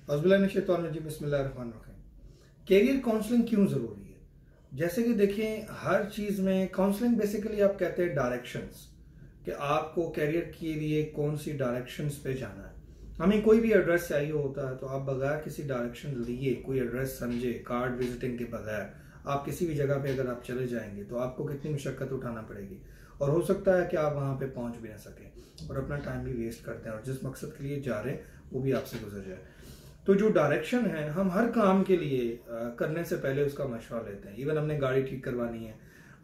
बिस्मिल्लाहिर्रहमानिर्रहीम। Career counselling क्यों ज़रूरी है? जैसे कि देखिए, हर चीज़ में काउंसलिंग बेसिकली आप कहते हैं डायरेक्शंस, कि आपको कैरियर के लिए कौन सी डायरेक्शंस पे जाना है। हमें कोई भी एड्रेस चाहिए होता है तो आप बगैर किसी डायरेक्शन लिए, कोई एड्रेस समझे, कार्ड विजिटिंग के बगैर आप किसी भी जगह पे अगर आप चले जाएंगे तो आपको कितनी मुशक्कत उठाना पड़ेगी, और हो सकता है कि आप वहां पे पहुंच भी ना सकें और अपना टाइम भी वेस्ट करते हैं और जिस मकसद के लिए जा रहे हैं वो भी आपसे गुजर जाए। तो जो डायरेक्शन है, हम हर काम के लिए करने से पहले उसका मशवरा लेते हैं। इवन हमने गाड़ी ठीक करवानी है,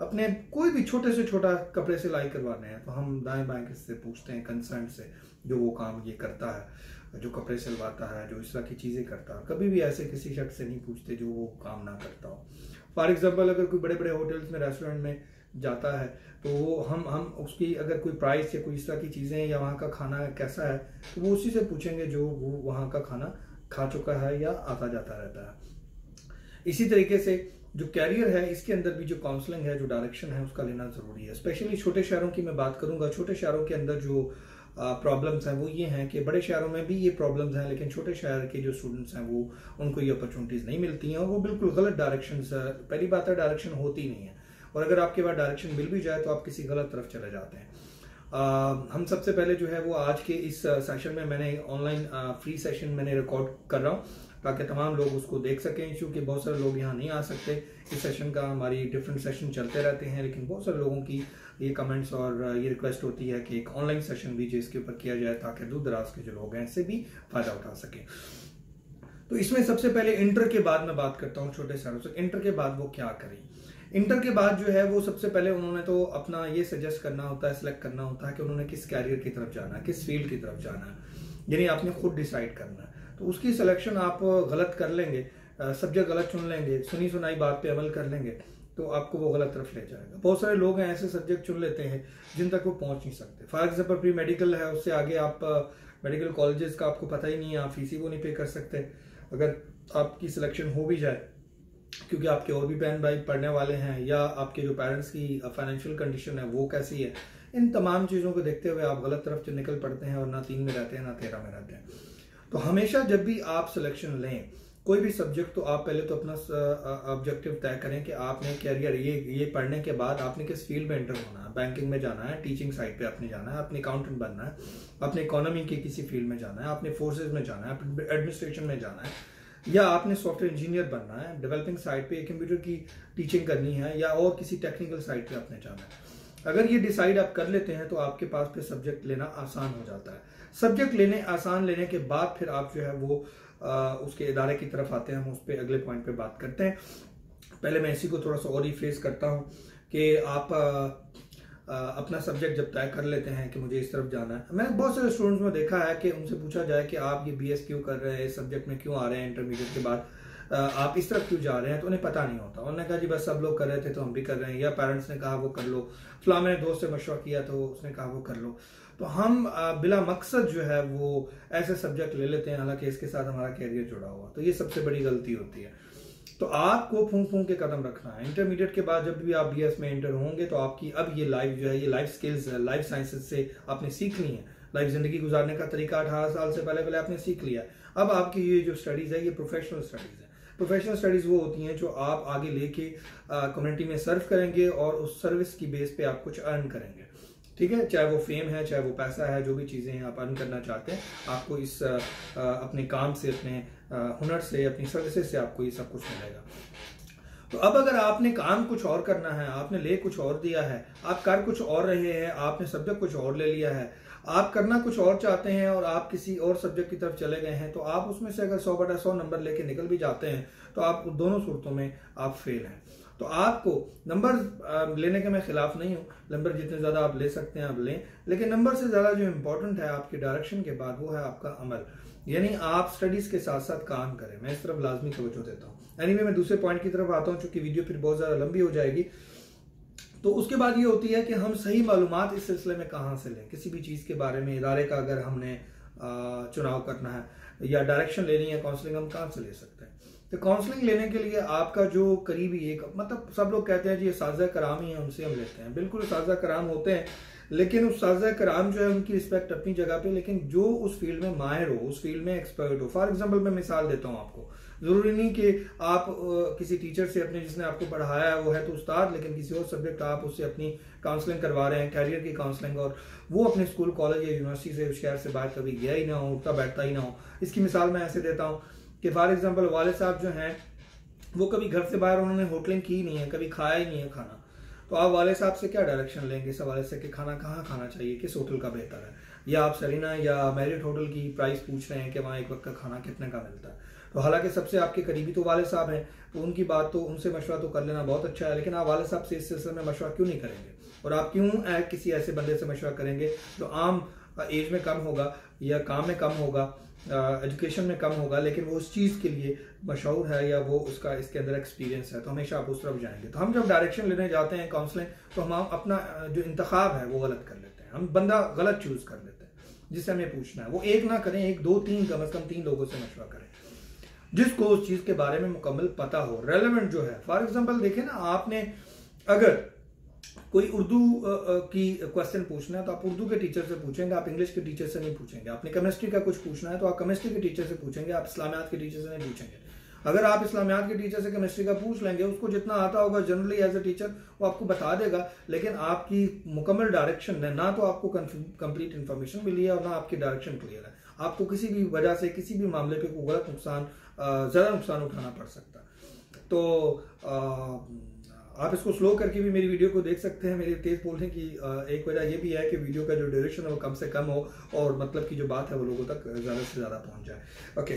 अपने कोई भी छोटे से छोटा कपड़े सिलाई करवाने हैं, तो हम दाएं बाएं किससे पूछते हैं, कंसर्न से, जो वो काम ये करता है, जो कपड़े सिलवाता है, जो इस तरह की चीज़ें करता है। कभी भी ऐसे किसी शख्स से नहीं पूछते जो वो काम ना करता हो। फॉर एग्जाम्पल, अगर कोई बड़े बड़े होटल्स में, रेस्टोरेंट में जाता है तो वो हम उसकी अगर कोई प्राइस या कोई इस तरह की चीज़ें या वहाँ का खाना कैसा है तो वो उसी से पूछेंगे जो वो वहाँ का खाना खा चुका है या आता जाता रहता है। इसी तरीके से जो कैरियर है, इसके अंदर भी जो काउंसलिंग है, जो डायरेक्शन है, उसका लेना जरूरी है। स्पेशली छोटे शहरों की मैं बात करूंगा। छोटे शहरों के अंदर जो प्रॉब्लम्स हैं वो ये हैं कि बड़े शहरों में भी ये प्रॉब्लम्स हैं, लेकिन छोटे शहर के जो स्टूडेंट्स हैं वो उनको ये अपॉर्चुनिटीज नहीं मिलती हैं और वो बिल्कुल गलत डायरेक्शन। पहली बात है, डायरेक्शन होती नहीं है, और अगर आपके पास डायरेक्शन मिल भी जाए तो आप किसी गलत तरफ चले जाते हैं। हम सबसे पहले जो है वो आज के इस सेशन में मैंने ऑनलाइन फ्री सेशन मैंने रिकॉर्ड कर रहा हूँ ताकि तमाम लोग उसको देख सकें, क्योंकि बहुत सारे लोग यहाँ नहीं आ सकते। इस सेशन का हमारी डिफरेंट सेशन चलते रहते हैं, लेकिन बहुत सारे लोगों की ये कमेंट्स और ये रिक्वेस्ट होती है कि एक ऑनलाइन सेशन भी जो इसके ऊपर किया जाए ताकि दूर दराज के जो लोग हैं इससे भी फायदा उठा सकें। तो इसमें सबसे पहले इंटर के बाद मैं बात करता हूँ छोटे शहरों से। इंटर के बाद वो क्या करें? इंटर के बाद जो है वो सबसे पहले उन्होंने तो अपना ये सजेस्ट करना होता है, सिलेक्ट करना होता है कि उन्होंने किस कैरियर की तरफ जाना है, किस फील्ड की तरफ जाना है, यानी आपने खुद डिसाइड करना है। तो उसकी सिलेक्शन आप गलत कर लेंगे, सब्जेक्ट गलत चुन लेंगे, सुनी सुनाई बात पे अमल कर लेंगे तो आपको वो गलत तरफ ले जाएगा। बहुत सारे लोग हैं ऐसे सब्जेक्ट चुन लेते हैं जिन तक वो पहुंच नहीं सकते। फॉर एग्जाम्पल, प्री मेडिकल है, उससे आगे आप मेडिकल कॉलेजेस का आपको पता ही नहीं है, आप फीस ही वो नहीं पे कर सकते। अगर आपकी सिलेक्शन हो भी जाए, क्योंकि आपके और भी बहन भाई पढ़ने वाले हैं, या आपके जो पेरेंट्स की फाइनेंशियल कंडीशन है वो कैसी है, इन तमाम चीज़ों को देखते हुए आप गलत तरफ निकल पड़ते हैं और ना 3 में रहते हैं ना 13 में रहते हैं। तो हमेशा जब भी आप सिलेक्शन लें कोई भी सब्जेक्ट, तो आप पहले तो अपना ऑब्जेक्टिव तय करें कि आपने कैरियर ये पढ़ने के बाद आपने किस फील्ड में एंटर होना है। बैंकिंग में जाना है, टीचिंग साइड पे आपने जाना है, अपने अकाउंटेंट बनना है, अपने इकोनॉमी के किसी फील्ड में जाना है, आपने फोर्सेज में जाना है, एडमिनिस्ट्रेशन में जाना है, या आपने सॉफ्टवेयर इंजीनियर बनना है, डेवलपिंग साइड पे कंप्यूटर की टीचिंग करनी है, या और किसी टेक्निकल साइड पे आपने जाना है। अगर ये डिसाइड आप कर लेते हैं तो आपके पास फिर सब्जेक्ट लेना आसान हो जाता है। सब्जेक्ट लेने के बाद फिर आप जो है वो उसके इदारे की तरफ आते हैं। हम उस पर अगले पॉइंट पे बात करते हैं। पहले मैं इसी को थोड़ा सा और रिफ्रेश करता हूँ कि आप अपना सब्जेक्ट जब तय कर लेते हैं कि मुझे इस तरफ जाना है। मैंने बहुत सारे स्टूडेंट्स में देखा है कि उनसे पूछा जाए कि आप ये BS क्यों कर रहे हैं, इस सब्जेक्ट में क्यों आ रहे हैं, इंटरमीडिएट के बाद आप इस तरफ क्यों जा रहे हैं, तो उन्हें पता नहीं होता। उन्होंने कहा जी बस सब लोग कर रहे थे तो हम भी कर रहे हैं, या पेरेंट्स ने कहा वो कर लो, फलां मैंने दोस्त से मशवरा किया तो उसने कहा वो कर लो। तो हम बिला मकसद जो है वो ऐसे सब्जेक्ट ले लेते हैं, हालांकि इसके साथ हमारा कैरियर जुड़ा हुआ। तो ये सबसे बड़ी गलती होती है। तो आपको फूंक के कदम रखना है। इंटरमीडिएट के बाद जब भी आप BS में एंटर होंगे तो आपकी अब ये लाइफ जो है, ये लाइफ स्किल्स, लाइफ साइंसेज से आपने सीखनी है। लाइफ जिंदगी गुजारने का तरीका 18 साल से पहले आपने सीख लिया। अब आपकी ये जो स्टडीज है ये प्रोफेशनल स्टडीज है। प्रोफेशनल स्टडीज वो होती हैं जो आप आगे लेके कम्युनिटी में सर्व करेंगे और उस सर्विस की बेस पे आप कुछ अर्न करेंगे। ठीक है, चाहे वो फेम है, चाहे वो पैसा है, जो भी चीजें हैं आप अर्न करना चाहते हैं, आपको इस अपने काम से, अपने हुनर से, अपनी सर्विसेज से आपको ये सब कुछ मिलेगा। तो अब अगर आपने काम कुछ और करना है, आपने ले कुछ और दिया है, आप कर कुछ और रहे हैं, आपने सब्जेक्ट कुछ और ले लिया है, आप करना कुछ और चाहते हैं और आप किसी और सब्जेक्ट की तरफ चले गए हैं, तो आप उसमें से अगर 100/100 नंबर लेके निकल भी जाते हैं तो आप दोनों सूरतों में आप फेल हैं। तो आपको नंबर लेने के मैं खिलाफ नहीं हूं, नंबर जितने ज्यादा आप ले सकते हैं आप लें, लेकिन नंबर से ज्यादा जो इंपॉर्टेंट है आपके डायरेक्शन के बाद वो है आपका अमल, यानी आप स्टडीज के साथ साथ काम करें। मैं इस तरफ लाजमी तवज्जो देता हूँ। एनीवे, मैं दूसरे पॉइंट की तरफ आता हूँ, चूंकि वीडियो फिर बहुत ज्यादा लंबी हो जाएगी। तो उसके बाद ये होती है कि हम सही मालूमात इस सिलसिले में कहाँ से लें। किसी भी चीज के बारे में, इदारे का अगर हमने चुनाव करना है या डायरेक्शन लेनी है, काउंसलिंग हम कहाँ से ले सकते हैं। तो काउंसलिंग लेने के लिए आपका जो करीबी एक, मतलब सब लोग कहते हैं जी साजा कराम ही है, उनसे हम लेते हैं। बिल्कुल साजा कराम होते हैं, लेकिन उस साजा कराम जो है उनकी रिस्पेक्ट अपनी जगह पे, लेकिन जो उस फील्ड में माहिर हो, उस फील्ड में एक्सपर्ट हो। फॉर एग्जांपल मैं मिसाल देता हूँ आपको, जरूरी नहीं कि आप किसी टीचर से अपने, जिसने आपको पढ़ाया है वो है तो उस्ताद, लेकिन किसी और सब्जेक्ट आप उससे अपनी काउंसलिंग करवा रहे हैं, कैरियर की काउंसलिंग, और वो अपने स्कूल कॉलेज या यूनिवर्सिटी से उस शहर से बाहर कभी गया ही ना हो, उठता बैठता ही ना हो। इसकी मिसाल मैं ऐसे देता हूँ कि फॉर एग्जाम्पल वाले साहब जो हैं वो कभी घर से बाहर उन्होंने होटलिंग की नहीं है, कभी खाया ही नहीं है खाना, तो आप वाले साहब से क्या डायरेक्शन लेंगे इस हवाले से कि खाना कहाँ खाना चाहिए, किस होटल का बेहतर है, या आप सरीना या मैरिट होटल की प्राइस पूछ रहे हैं कि वहाँ एक वक्त का खाना कितने का मिलता है। तो हालांकि सबसे आपके करीबी तो वाले साहब हैं, तो उनकी बात तो, उनसे मशवरा तो कर लेना बहुत अच्छा है, लेकिन आप वाले साहब से इस सिलसिले में मशवरा क्यों नहीं करेंगे, और आप क्यों किसी ऐसे बंदे से मशवरा करेंगे जो आम एज में कम होगा या काम में कम होगा, एजुकेशन में कम होगा, लेकिन वो उस चीज़ के लिए मशहूर है या वो उसका इसके अंदर एक्सपीरियंस है, तो हमेशा आप उस तरफ जाएंगे। तो हम जब डायरेक्शन लेने जाते हैं काउंसलिंग, तो हम अपना जो इंतखाब है वो गलत कर लेते हैं, हम बंदा गलत चूज कर लेते हैं जिससे हमें पूछना है। वो एक ना करें, एक दो तीन, कम से कम 3 लोगों से मशवरा करें जिसको उस चीज़ के बारे में मुकम्मल पता हो, रेलेवेंट जो है। फॉर एग्जाम्पल देखें ना, आपने अगर कोई उर्दू की क्वेश्चन पूछना है तो आप उर्दू के टीचर से पूछेंगे, आप इंग्लिश के टीचर से नहीं पूछेंगे। आपने केमिस्ट्री का कुछ पूछना है तो आप केमिस्ट्री के टीचर से पूछेंगे, आप इस्लामियात के टीचर से नहीं पूछेंगे। अगर आप इस्लामियात के टीचर से केमिस्ट्री का पूछ लेंगे, उसको जितना आता होगा जनरली एज ए टीचर वो आपको बता देगा, लेकिन आपकी मुकम्मल डायरेक्शन है ना, तो आपको कंप्लीट इन्फॉर्मेशन मिली है और ना आपकी डायरेक्शन क्लियर है। आपको किसी भी वजह से किसी भी मामले पे कोई गलत नुकसान, ज़्यादा नुकसान उठाना पड़ सकता। तो आप इसको स्लो करके भी मेरी वीडियो को देख सकते हैं। मेरे तेज बोलने की एक वजह यह भी है कि वीडियो का जो ड्यूरेशन है वो कम से कम हो और मतलब की जो बात है वो लोगों तक ज़्यादा से ज़्यादा पहुंच जाए। ओके,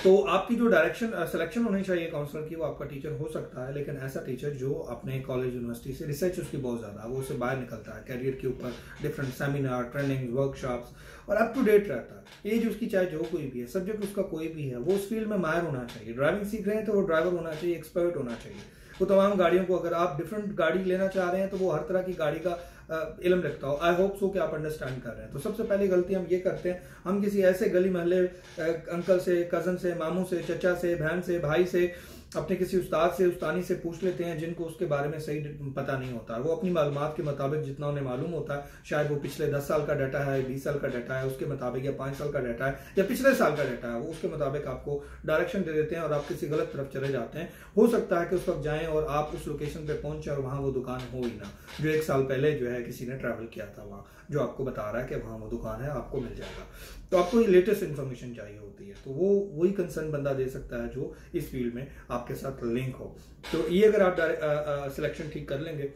तो आपकी जो डायरेक्शन सिलेक्शन होनी चाहिए काउंसलर की, वो आपका टीचर हो सकता है, लेकिन ऐसा टीचर जो अपने कॉलेज यूनिवर्सिटी से, रिसर्च उसकी बहुत ज़्यादा, वो उससे बाहर निकलता है, कैरियर के ऊपर डिफरेंट सेमिनार, ट्रेनिंग, वर्कशॉप्स, और अप टू डेट रहता है। एज उसकी चाहे जो कोई भी है, सब्जेक्ट उसका कोई भी है, वो उस फील्ड में माहिर होना चाहिए। ड्राइविंग सीख रहे हैं तो वो ड्राइवर होना चाहिए, एक्सपर्ट होना चाहिए। वो तमाम गाड़ियों को, अगर आप डिफरेंट गाड़ी लेना चाह रहे हैं तो वो हर तरह की गाड़ी का इल्म रखता हो। आई होप सो कि आप अंडरस्टैंड कर रहे हैं। तो सबसे पहली गलती हम ये करते हैं, हम किसी ऐसे गली महल्ले अंकल से, कजन से, मामू से, चचा से, बहन से, भाई से, अपने किसी उस्ताद से, उस्तानी से पूछ लेते हैं जिनको उसके बारे में सही पता नहीं होता। वो अपनी मालूमात के मुताबिक जितना उन्हें मालूम होता है, शायद वो पिछले 10 साल का डाटा है, 20 साल का डाटा है उसके मुताबिक, या 5 साल का डाटा है, या पिछले साल का डाटा है, वो उसके मुताबिक आपको डायरेक्शन दे देते हैं और आप किसी गलत तरफ चले जाते हैं। हो सकता है कि उस वक्त जाएं और आप उस लोकेशन पे पहुंचे और वहां वो दुकान हो ही ना, जो 1 साल पहले जो है किसी ने ट्रैवल किया था वहां, जो आपको बता रहा है कि वहां वो दुकान है, आपको मिल जाएगा। तो आपको ये लेटेस्ट इन्फॉर्मेशन चाहिए होती है, तो वो वही कंसर्न बंदा दे सकता है जो इस फील्ड में आपके साथ लिंक हो। तो ये अगर आप सिलेक्शन ठीक कर लेंगे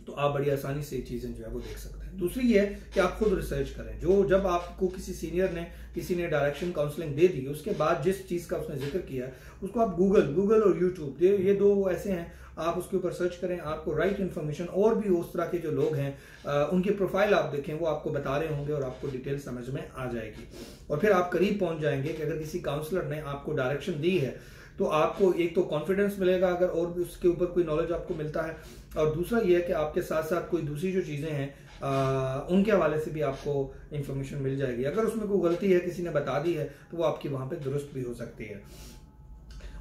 तो आप बड़ी आसानी से चीज़ें जो है वो देख सकते हैं। दूसरी ये है कि आप खुद रिसर्च करें। जो जब आपको किसी सीनियर ने, किसी ने डायरेक्शन काउंसलिंग दे दी, उसके बाद जिस चीज़ का उसने जिक्र किया उसको आप गूगल और यूट्यूब, ये दो ऐसे हैं, आप उसके ऊपर सर्च करें, आपको राइट इन्फॉर्मेशन, और भी उस तरह के जो लोग हैं उनकी प्रोफाइल आप देखें, वो आपको बता रहे होंगे और आपको डिटेल समझ में आ जाएगी। और फिर आप करीब पहुंच जाएंगे कि अगर किसी काउंसलर ने आपको डायरेक्शन दी है तो आपको एक तो कॉन्फिडेंस मिलेगा अगर और भी उसके ऊपर कोई नॉलेज आपको मिलता है, और दूसरा ये है कि आपके साथ साथ कोई दूसरी जो चीज़ें हैं उनके हवाले से भी आपको इन्फॉर्मेशन मिल जाएगी। अगर उसमें कोई गलती है, किसी ने बता दी है, तो वो आपकी वहाँ पे दुरुस्त भी हो सकती है।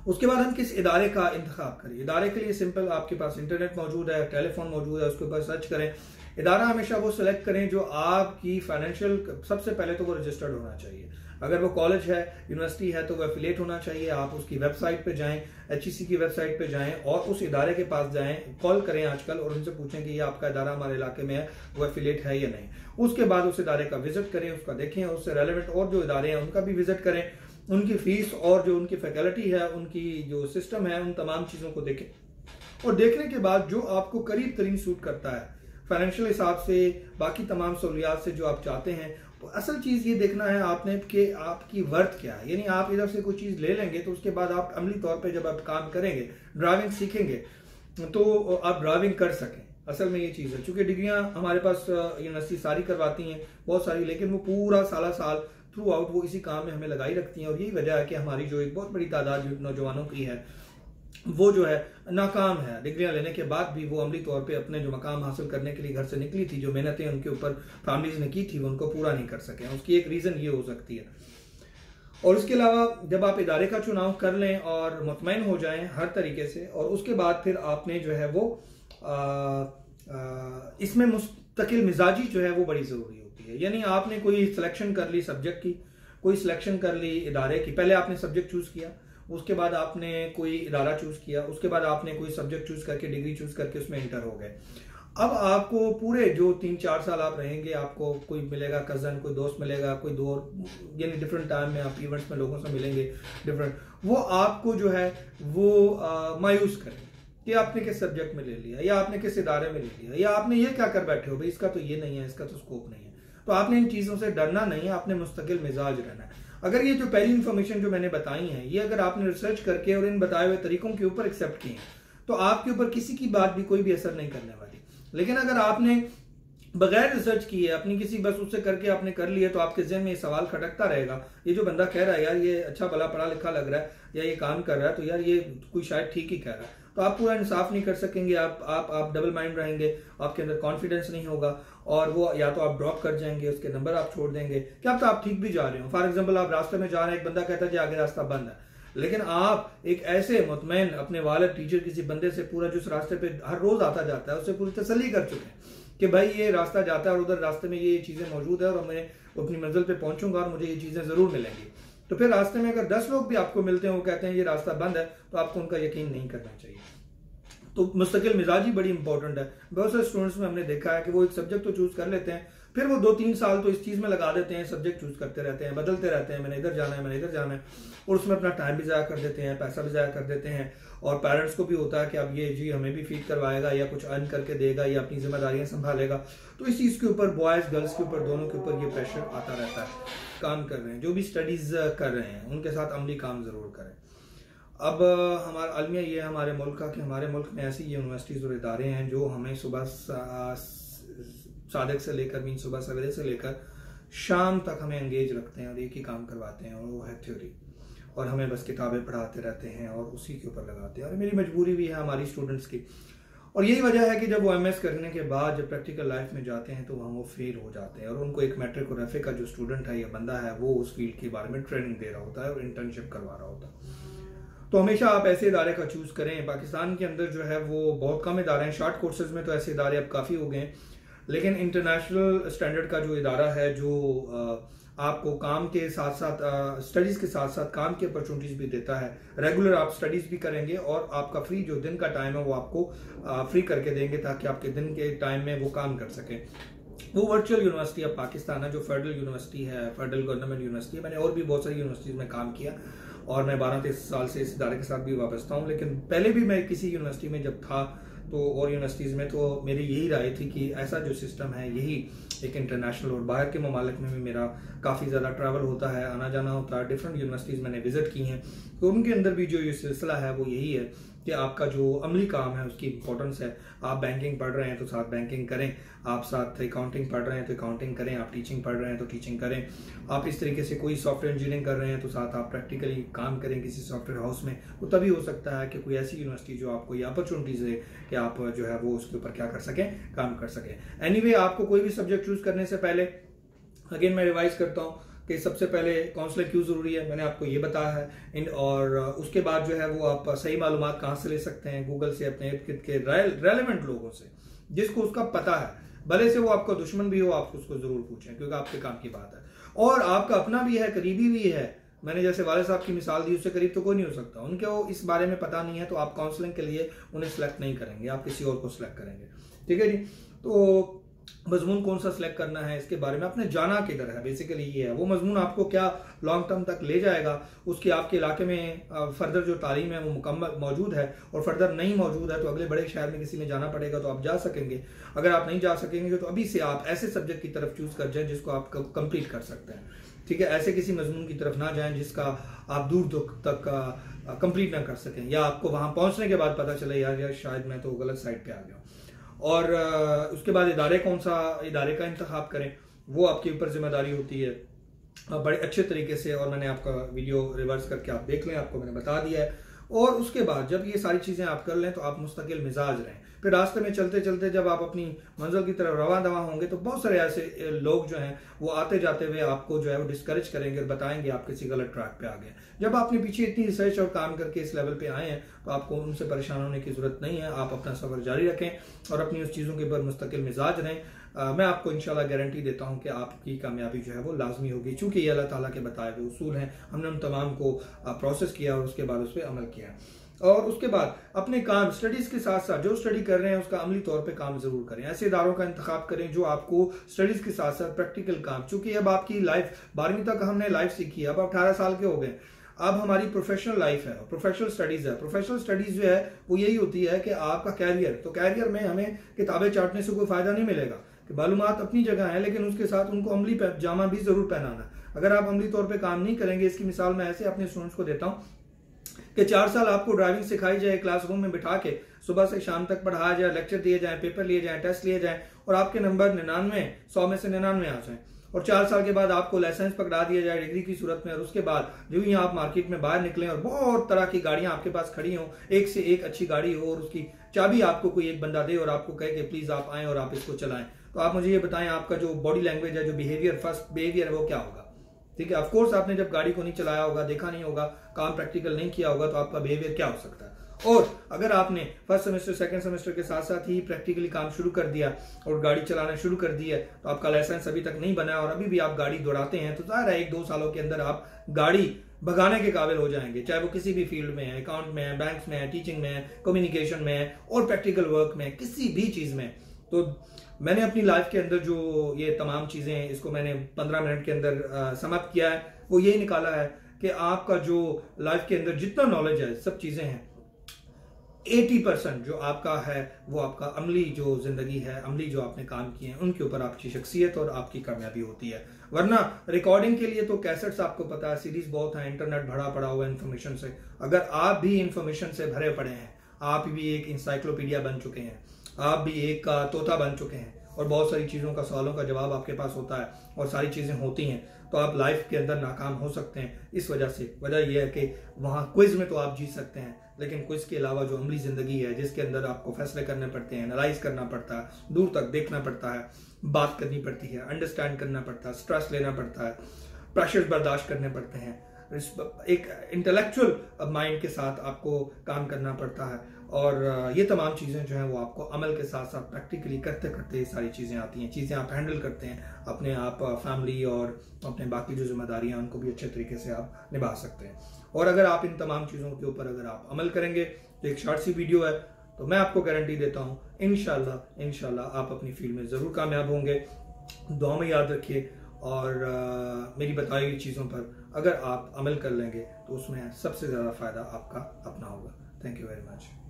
उसके बाद हम किस इदारे का इंतखाब करें। इदारे के लिए सिंपल, आपके पास इंटरनेट मौजूद है, टेलीफोन मौजूद है, उसके ऊपर सर्च करें। इदारा हमेशा वो सिलेक्ट करें जो आपकी फाइनेंशियल, सबसे पहले तो वो रजिस्टर्ड होना चाहिए। अगर वो कॉलेज है, यूनिवर्सिटी है, तो वो एफिलिएट होना चाहिए। आप उसकी वेबसाइट पे जाएं, HEC की वेबसाइट पे जाएं और उस इदारे के पास जाएं, कॉल करें आजकल और उनसे पूछें कि ये आपका इदारा हमारे इलाके में है, वो एफिलिएट है या नहीं। उसके बाद उस इदारे का विजिट करें, उसका देखें, उससे रेलेवेंट और जो इदारे हैं उनका भी विजिट करें, उनकी फीस और जो उनकी फैकल्टी है, उनकी जो सिस्टम है, उन तमाम चीज़ों को देखें। और देखने के बाद जो आपको करीब तरीन सूट करता है फाइनेंशियल हिसाब से, बाकी तमाम सहूलियात से जो आप चाहते हैं, तो असल चीज़ ये देखना है आपने कि आपकी वर्थ क्या है। यानी आप इधर से कोई चीज़ ले लेंगे तो उसके बाद आप अमली तौर पे जब आप काम करेंगे, ड्राइविंग सीखेंगे, तो आप ड्राइविंग कर सकें। असल में ये चीज़ है, चूंकि डिग्रियां हमारे पास यूनिवर्सिटी सारी करवाती हैं, बहुत सारी, लेकिन वो पूरा साल थ्रू आउट वो इसी काम में हमें लगाई रखती हैं। और यही वजह है कि हमारी जो एक बहुत बड़ी तादाद नौजवानों की है वो जो है नाकाम है। डिग्रियां लेने के बाद भी वो अमली तौर पे अपने जो मकाम हासिल करने के लिए घर से निकली थी, जो मेहनतें उनके ऊपर फैमिलीज ने की थी, वो उनको पूरा नहीं कर सके। उसकी एक रीज़न ये हो सकती है। और उसके अलावा जब आप इदारे का चुनाव कर लें और मुतमईन हो जाएं हर तरीके से, और उसके बाद फिर आपने जो है वो इसमें मुस्तकिल मिजाजी जो है वो बड़ी ज़रूरी होती है। यानी आपने कोई सिलेक्शन कर ली सब्जेक्ट की, कोई सिलेक्शन कर ली इदारे की, पहले आपने सब्जेक्ट चूज़ किया, उसके बाद आपने कोई इदारा चूज़ किया, उसके बाद आपने कोई सब्जेक्ट चूज़ करके डिग्री चूज़ करके उसमें इंटर हो गए। अब आपको पूरे जो 3-4 साल आप रहेंगे, आपको कोई मिलेगा कज़न, कोई दोस्त मिलेगा, कोई यानी डिफरेंट टाइम में आप इवेंट्स में लोगों से मिलेंगे डिफरेंट, वो आपको जो है वो मायूस करें कि आपने किस सब्जेक्ट में ले लिया, या आपने किस इदारे में ले लिया, या आपने ये क्या कर बैठे हो भाई, इसका तो ये नहीं है, इसका तो स्कोप नहीं है। तो आपने इन चीज़ों से डरना नहीं है, आपने मुस्तकिल मिजाज रहना है। अगर ये जो पहली इन्फॉर्मेशन जो मैंने बताई है, ये अगर आपने रिसर्च करके और इन बताए हुए तरीकों के ऊपर एक्सेप्ट किए तो आपके ऊपर किसी की बात भी कोई भी असर नहीं करने वाली। लेकिन अगर आपने बगैर रिसर्च किए अपनी किसी बस उससे करके आपने कर लिया, तो आपके ज़हन में ये सवाल खटकता रहेगा, ये जो बंदा कह रहा है यार ये अच्छा भला पढ़ा लिखा लग रहा है या ये काम कर रहा है, तो यार ये कोई शायद ठीक ही कह रहा है। तो आप पूरा इंसाफ नहीं कर सकेंगे, आप डबल माइंड रहेंगे, आपके अंदर कॉन्फिडेंस नहीं होगा, और वो या तो आप ड्रॉप कर जाएंगे, उसके नंबर आप छोड़ देंगे। क्या पता आप ठीक भी जा रहे हो। फॉर एग्जाम्पल आप रास्ते में जा रहे हैं, एक बंदा कहता है जी आगे रास्ता बंद है, लेकिन आप एक ऐसे मुतमईन अपने वालिद टीचर किसी बंदे से पूरा जो उस रास्ते पे हर रोज आता जाता है उससे पूरी तसल्ली कर चुके हैं कि भाई ये रास्ता जाता है और उधर रास्ते में ये चीजें मौजूद है और मैं अपनी मंजिल पे पहुंचूंगा और मुझे ये चीजें जरूर मिलेंगी। तो फिर रास्ते में अगर 10 लोग भी आपको मिलते हैं वो कहते हैं ये रास्ता बंद है, तो आपको उनका यकीन नहीं करना चाहिए। तो मुस्तकिल मिजाजी बड़ी इंपॉर्टेंट है। बहुत सारे स्टूडेंट्स में हमने देखा है कि वो एक सब्जेक्ट तो चूज कर लेते हैं, फिर वो 2-3 साल तो इस चीज में लगा देते हैं, सब्जेक्ट चूज करते रहते हैं, बदलते रहते हैं, मैंने इधर जाना है, मैंने इधर जाना है, और उसमें अपना टाइम भी ज़ाया कर देते हैं, पैसा भी ज़ाया कर देते हैं। और पेरेंट्स को भी होता है कि अब ये जी हमें भी फीड करवाएगा या कुछ अर्न करके देगा या अपनी जिम्मेदारियां संभालेगा। तो इस चीज़ के ऊपर बॉयज़ गर्ल्स के ऊपर दोनों के ऊपर ये प्रेशर आता रहता है। काम कर रहे हैं, जो भी स्टडीज़ कर रहे हैं उनके साथ अमली काम ज़रूर करें। अब हमारा अलमिया ये है हमारे मुल्क का कि हमारे मुल्क में ऐसी यूनिवर्सिटीज़ और इदारे हैं जो हमें सुबह सादिक से लेकर मीन सुबह सवेरे से लेकर शाम तक हमें एंगेज रखते हैं और एक ही काम करवाते हैं, और वो है थ्योरी, और हमें बस किताबें पढ़ाते रहते हैं और उसी के ऊपर लगाते हैं। और मेरी मजबूरी भी है हमारी स्टूडेंट्स की, और यही वजह है कि जब वो एमएस करने के बाद जब प्रैक्टिकल लाइफ में जाते हैं तो वहाँ वो फेल हो जाते हैं, और उनको एक मैट्रिक और रफे का जो स्टूडेंट है या बंदा है वो उस फील्ड के बारे में ट्रेनिंग दे रहा होता है और इंटर्नशिप करवा रहा होता है। तो हमेशा आप ऐसे इदारे का चूज करें। पाकिस्तान के अंदर जो है वो बहुत कम इदारे हैं, शॉर्ट कोर्सेज में तो ऐसे इदारे अब काफ़ी हो गए हैं, लेकिन इंटरनेशनल स्टैंडर्ड का जो इदारा है जो आपको काम के साथ साथ स्टडीज़ के साथ साथ काम की अपॉर्चुनिटीज़ भी देता है, रेगुलर आप स्टडीज़ भी करेंगे और आपका फ्री जो दिन का टाइम है वो आपको फ्री करके देंगे ताकि आपके दिन के टाइम में वो काम कर सकें। वो वर्चुअल यूनिवर्सिटी ऑफ पाकिस्तान है जो फेडरल यूनिवर्सिटी है, फेडरल गवर्नमेंट यूनिवर्सिटी है। मैंने और भी बहुत सारी यूनिवर्सिटीज़ में काम किया और मैं 12-13 साल से इस इदारे के साथ भी वाबस्ता हूँ, लेकिन पहले भी मैं किसी यूनिवर्सिटी में जब था तो और यूनिवर्सिटीज़ में तो मेरी यही राय थी कि ऐसा जो सिस्टम है यही एक इंटरनेशनल, और बाहर के ममालिक में भी मेरा काफ़ी ज़्यादा ट्रैवल होता है, आना जाना होता है, डिफरेंट यूनिवर्सिटीज़ मैंने विजिट की हैं, तो उनके अंदर भी जो ये सिलसिला है वो यही है कि आपका जो अमली काम है उसकी इंपॉर्टेंस है। आप बैंकिंग पढ़ रहे हैं तो साथ बैंकिंग करें, आप साथ अकाउंटिंग पढ़ रहे हैं तो अकाउंटिंग करें, आप टीचिंग पढ़ रहे हैं तो टीचिंग करें, आप इस तरीके से कोई सॉफ्टवेयर इंजीनियरिंग कर रहे हैं तो साथ आप प्रैक्टिकली काम करें किसी सॉफ्टवेयर हाउस में। तो तभी हो सकता है कि कोई ऐसी यूनिवर्सिटी जो आपको ये अपॉर्चुनिटीज़ दे कि आप जो है वो उसके ऊपर क्या कर सकें, काम कर सकें। एनीवे, आपको कोई भी सब्जेक्ट चूज करने से पहले अगेन मैं रिवाइज करता हूँ कि सबसे पहले काउंसलिंग क्यों ज़रूरी है, मैंने आपको ये बताया है। और उसके बाद जो है वो आप सही मालूमात कहाँ से ले सकते हैं, गूगल से, अपने इर्द गिर्द के रेलेवेंट लोगों से जिसको उसका पता है, भले से वो आपका दुश्मन भी हो, आप उसको ज़रूर पूछें क्योंकि आपके काम की बात है। और आपका अपना भी है, करीबी भी है, मैंने जैसे वालिद साहब की मिसाल दी, उससे करीब तो कोई नहीं हो सकता, उनको इस बारे में पता नहीं है, तो आप काउंसलिंग के लिए उन्हें सेलेक्ट नहीं करेंगे, आप किसी और को सिलेक्ट करेंगे। ठीक है जी। तो मजमून कौन सा सिलेक्ट करना है इसके बारे में आपने जाना किधर है, बेसिकली ये है। वो मजमून आपको क्या लॉन्ग टर्म तक ले जाएगा, उसकी आपके इलाके में फर्दर जो तालीम है वो मुकम्मल मौजूद है, और फर्दर नहीं मौजूद है तो अगले बड़े शहर में किसी में जाना पड़ेगा तो आप जा सकेंगे। अगर आप नहीं जा सकेंगे तो अभी से आप ऐसे सब्जेक्ट की तरफ चूज कर जाएं जिसको आप कंप्लीट कर सकते हैं। ठीक है, ऐसे किसी मजमून की तरफ ना जाएं जिसका आप दूर तक कंप्लीट ना कर सकें, या आपको वहां पहुंचने के बाद पता चले यार शायद मैं तो गलत साइड पे आ गया। और उसके बाद इदारे कौन सा इदारे का इंतखाब करें वो आपके ऊपर जिम्मेदारी होती है बड़े अच्छे तरीके से, और मैंने आपका वीडियो रिवर्स करके आप देख लें, आपको मैंने बता दिया है। और उसके बाद जब ये सारी चीज़ें आप कर लें तो आप मुस्तकिल मिजाज रहें। फिर रास्ते में चलते चलते जब आप अपनी मंजिल की तरफ रवा दवा होंगे तो बहुत सारे ऐसे लोग जो हैं वो आते जाते हुए आपको जो है वो डिस्करेज करेंगे और बताएंगे आप किसी गलत ट्रैक पे आ गए। जब आपने पीछे इतनी रिसर्च और काम करके इस लेवल पे आए हैं तो आपको उनसे परेशान होने की जरूरत नहीं है। आप अपना सफर जारी रखें और अपनी उस चीज़ों के ऊपर मुस्तकिल मिजाज रहें। मैं आपको इंशाल्लाह गारंटी देता हूं कि आपकी कामयाबी जो है वो लाजमी होगी, चूंकि ये अल्लाह ताला के बताए हुए उसूल हैं। हमने उन तमाम को प्रोसेस किया और उसके बाद उस पर अमल किया। और उसके बाद अपने काम स्टडीज के साथ साथ जो स्टडी कर रहे हैं उसका अमली तौर पे काम जरूर करें। ऐसे इदारों का इंतखाब करें जो आपको स्टडीज के साथ साथ प्रैक्टिकल काम, चूंकि अब आपकी लाइफ 12वीं तक हमने लाइफ सीखी है, अब 18 साल के हो गए, अब हमारी प्रोफेशनल लाइफ है, प्रोफेशनल स्टडीज है। प्रोफेशनल स्टडीज जो है वो यही होती है कि आपका कैरियर, तो कैरियर में हमें किताबें चाटने से कोई फायदा नहीं मिलेगा कि मालूमात अपनी जगह है, लेकिन उसके साथ उनको अमली जामा भी जरूर पहनाना। अगर आप अमली तौर पे काम नहीं करेंगे, इसकी मिसाल मैं ऐसे अपने स्टूडेंट्स को देता हूँ कि 4 साल आपको ड्राइविंग सिखाई जाए, क्लासरूम में बिठा के सुबह से शाम तक पढ़ाया जाए, लेक्चर दिए जाए, पेपर लिए जाए, टेस्ट लिए जाए और आपके नंबर 99 100 में से 99 आ जाए और 4 साल के बाद आपको लाइसेंस पकड़ा दिया जाए डिग्री की सूरत में, और उसके बाद जो ही आप मार्केट में बाहर निकले और बहुत तरह की गाड़ियां आपके पास खड़ी हो, एक से एक अच्छी गाड़ी हो और उसकी चाबी आपको कोई एक बंदा दे और आपको कहे कि प्लीज आप आए और आप इसको चलाएं, तो आप मुझे ये बताएं आपका जो बॉडी लैंग्वेज है, जो बिहेवियर, फर्स्ट बिहेवियर है, वो क्या होगा? ठीक है, ऑफकोर्स आपने जब गाड़ी को नहीं चलाया होगा, देखा नहीं होगा, काम प्रैक्टिकल नहीं किया होगा, तो आपका बिहेवियर क्या हो सकता है? और अगर आपने फर्स्ट सेमेस्टर सेकंड सेमेस्टर के साथ साथ ही प्रैक्टिकली काम शुरू कर दिया और गाड़ी चलाना शुरू कर दी है, तो आपका लाइसेंस अभी तक नहीं बना और अभी भी आप गाड़ी दौड़ाते हैं, तो जाहिर है 1-2 सालों के अंदर आप गाड़ी भगाने के काबिल हो जाएंगे, चाहे वो किसी भी फील्ड में है, अकाउंट में है, बैंक्स में है, टीचिंग में है, कम्युनिकेशन में है और प्रैक्टिकल वर्क में, किसी भी चीज में। तो मैंने अपनी लाइफ के अंदर जो ये तमाम चीजें, इसको मैंने 15 मिनट के अंदर समाप्त किया है, वो यही निकाला है कि आपका जो लाइफ के अंदर जितना नॉलेज है, सब चीजें हैं, 80% जो आपका है वो आपका अमली जो जिंदगी है, अमली जो आपने काम किए हैं, उनके ऊपर आपकी शख्सियत और आपकी कामयाबी होती है। वरना रिकॉर्डिंग के लिए तो कैसेट्स आपको पता है, सीडीज बहुत है, इंटरनेट भरा पड़ा हुआ है इन्फॉर्मेशन से। अगर आप भी इंफॉर्मेशन से भरे पड़े हैं, आप भी एक इंसाइक्लोपीडिया बन चुके हैं, आप भी एक तोता बन चुके हैं और बहुत सारी चीज़ों का, सवालों का जवाब आपके पास होता है और सारी चीज़ें होती हैं, तो आप लाइफ के अंदर नाकाम हो सकते हैं। इस वजह से वजह यह है कि वहाँ क्विज में तो आप जीत सकते हैं, लेकिन क्विज के अलावा जो अमली जिंदगी है, जिसके अंदर आपको फैसले करने पड़ते हैं, एनालाइज करना पड़ता है, दूर तक देखना पड़ता है, बात करनी पड़ती है, अंडरस्टैंड करना पड़ता है, स्ट्रेस लेना पड़ता है, प्रेशर बर्दाश्त करने पड़ते हैं, एक इंटेलेक्चुअल माइंड के साथ आपको काम करना पड़ता है। और ये तमाम चीज़ें जो हैं वो आपको अमल के साथ साथ प्रैक्टिकली करते करते ये सारी चीज़ें आती हैं, चीज़ें आप हैंडल करते हैं, अपने आप फैमिली और अपने बाकी जो जिम्मेदारियां उनको भी अच्छे तरीके से आप निभा सकते हैं। और अगर आप इन तमाम चीज़ों के ऊपर अगर आप अमल करेंगे, तो एक शॉर्ट सी वीडियो है, तो मैं आपको गारंटी देता हूँ इंशाल्लाह आप अपनी फील्ड में ज़रूर कामयाब होंगे। दुआ में याद रखिए और मेरी बताई हुई चीज़ों पर अगर आप अमल कर लेंगे तो उसमें सबसे ज़्यादा फ़ायदा आपका अपना होगा। Thank you very much.